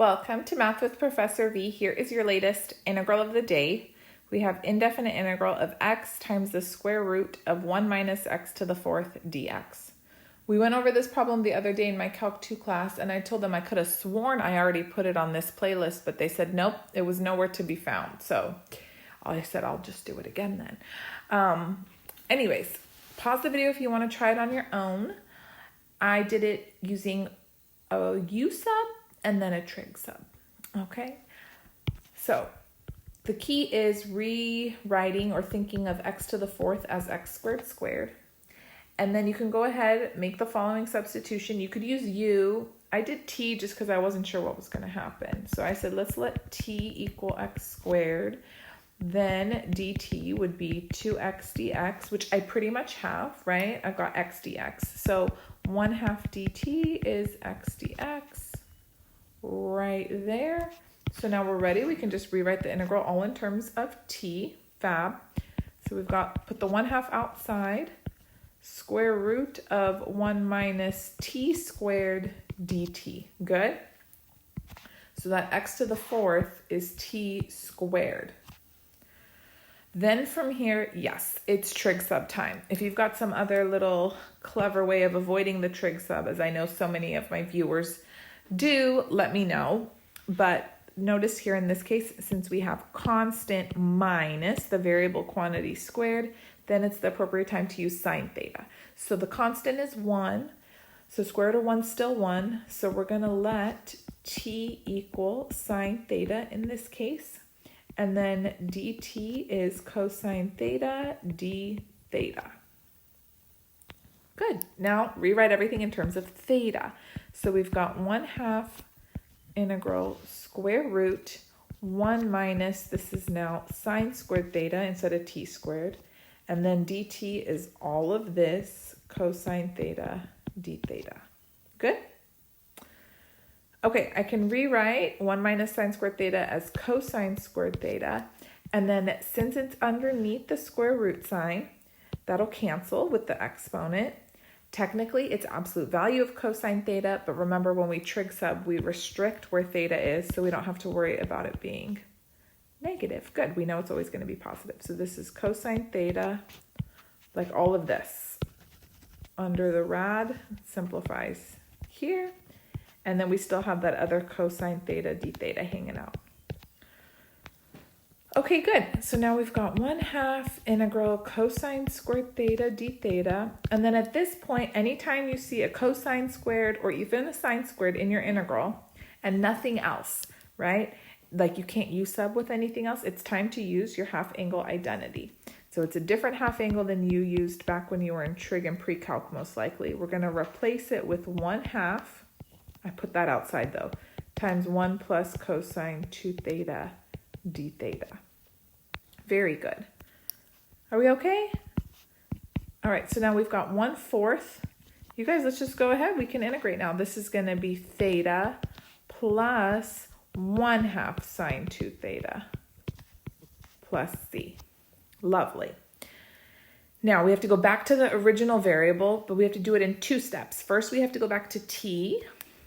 Welcome to Math with Professor V. Here is your latest integral of the day. We have indefinite integral of x times the square root of 1 minus x to the fourth dx. We went over this problem the other day in my Calc 2 class, and I told them I could have sworn I already put it on this playlist, but they said nope, it was nowhere to be found. So I said I'll just do it again then. Anyways, pause the video if you want to try it on your own. I did it using a U sub and then a trig sub, okay? So the key is rewriting or thinking of x to the fourth as x squared squared. And then you can go ahead, make the following substitution. You could use u. I did t just because I wasn't sure what was going to happen. So I said, let's let t equal x squared. Then dt would be 2x dx, which I pretty much have, right? I've got x dx. So 1/2 dt is x dx right there. So now we're ready. We can just rewrite the integral all in terms of t, fab. So we've got, put the 1/2 outside, square root of 1 minus t squared dt, good? So that x to the fourth is t squared. Then from here, yes, it's trig sub time. If you've got some other little clever way of avoiding the trig sub, as I know so many of my viewers do, let me know. But notice here in this case, since we have constant minus the variable quantity squared, then it's the appropriate time to use sine theta. So the constant is 1, so square root of 1 is still 1. So we're going to let t equal sine theta in this case. And then dt is cosine theta d theta. Good. Now rewrite everything in terms of theta. So we've got 1/2 integral square root 1 minus, this is now sine squared theta instead of t squared. And then dt is all of this cosine theta d theta. Good? Okay, I can rewrite 1 minus sine squared theta as cosine squared theta. And then since it's underneath the square root sign, that'll cancel with the exponent. Technically, it's absolute value of cosine theta, but remember when we trig sub, we restrict where theta is, so we don't have to worry about it being negative. Good, we know it's always going to be positive. So this is cosine theta, like all of this. Under the rad, simplifies here. And then we still have that other cosine theta d theta hanging out. Okay, good. So now we've got 1/2 integral cosine squared theta d theta. And then at this point, anytime you see a cosine squared or even a sine squared in your integral and nothing else, right? Like you can't U sub with anything else, it's time to use your half angle identity. So it's a different half angle than you used back when you were in trig and pre-calc most likely. We're going to replace it with 1/2, I put that outside though, times 1 plus cosine 2 theta d theta. Very good. Are we okay? All right, so now we've got 1/4. You guys, let's just go ahead. We can integrate now. This is going to be theta plus 1/2 sine 2 theta plus c. Lovely. Now we have to go back to the original variable, but we have to do it in 2 steps. First, we have to go back to t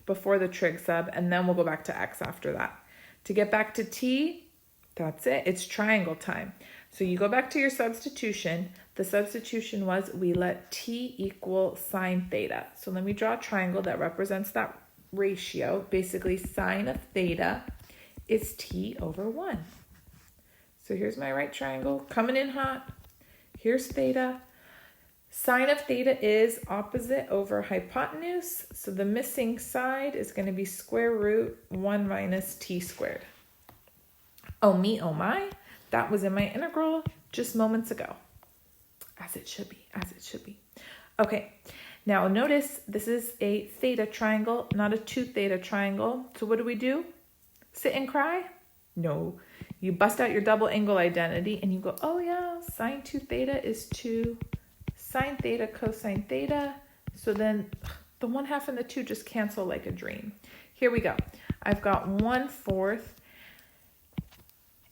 before the trig sub, and then we'll go back to x after that. To get back to t, that's it. It's triangle time. So you go back to your substitution. The substitution was we let t equal sine theta. So let me draw a triangle that represents that ratio. Basically, sine of theta is t over 1. So here's my right triangle coming in hot. Here's theta. Sine of theta is opposite over hypotenuse. So the missing side is going to be square root 1 minus t squared. Oh me, oh my, that was in my integral just moments ago. As it should be, as it should be. Okay, now notice this is a theta triangle, not a 2 theta triangle. So what do? Sit and cry? No. You bust out your double angle identity and you go, oh yeah, sine 2 theta is 2 sine theta cosine theta. So then the 1/2 and the 2 just cancel like a dream. Here we go. I've got 1/4.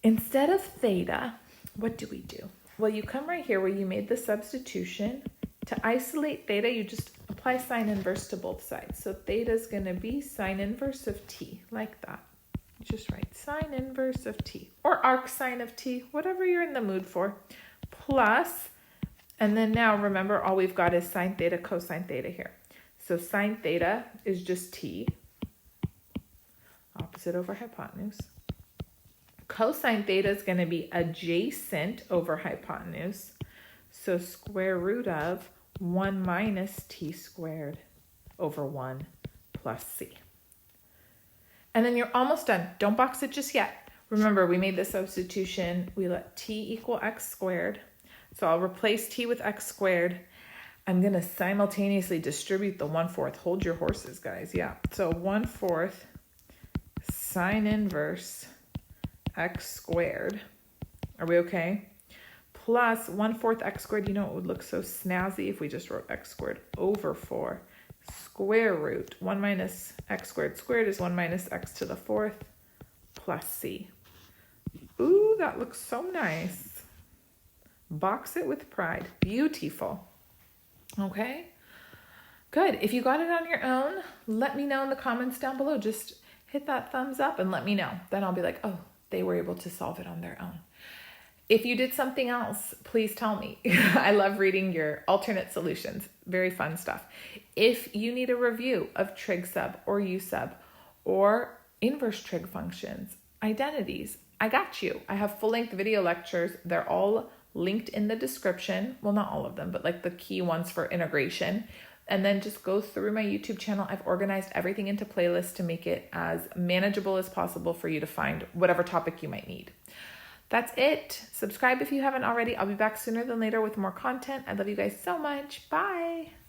Instead of theta, what do we do? Well, you come right here where you made the substitution. To isolate theta, you just apply sine inverse to both sides. So theta is going to be sine inverse of t, like that. just write sine inverse of t or arc sine of t, whatever you're in the mood for, plus, and then now remember all we've got is sine theta, cosine theta here. So sine theta is just t, opposite over hypotenuse. Cosine theta is going to be adjacent over hypotenuse. So square root of 1 minus t squared over 1 plus c. And then you're almost done. Don't box it just yet. Remember, we made the substitution. We let t equal x squared. So I'll replace t with x squared. I'm going to simultaneously distribute the 1/4. Hold your horses, guys. Yeah. So 1/4 sine inverse x squared. Are we okay? Plus 1/4 x squared. You know, it would look so snazzy if we just wrote x squared over 4 square root 1 minus x squared squared is 1 minus x to the 4th plus c. Ooh, that looks so nice. Box it with pride. Beautiful. Okay, good. If you got it on your own, let me know in the comments down below. Just hit that thumbs up and let me know. Then I'll be like, oh, they were able to solve it on their own. If you did something else, please tell me. I love reading your alternate solutions. Very fun stuff. If you need a review of trig sub or u sub or inverse trig functions, identities, I got you. I have full-length video lectures. They're all linked in the description. Well, not all of them, but like the key ones for integration. And then just go through my YouTube channel. I've organized everything into playlists to make it as manageable as possible for you to find whatever topic you might need. That's it. Subscribe if you haven't already. I'll be back sooner than later with more content. I love you guys so much. Bye.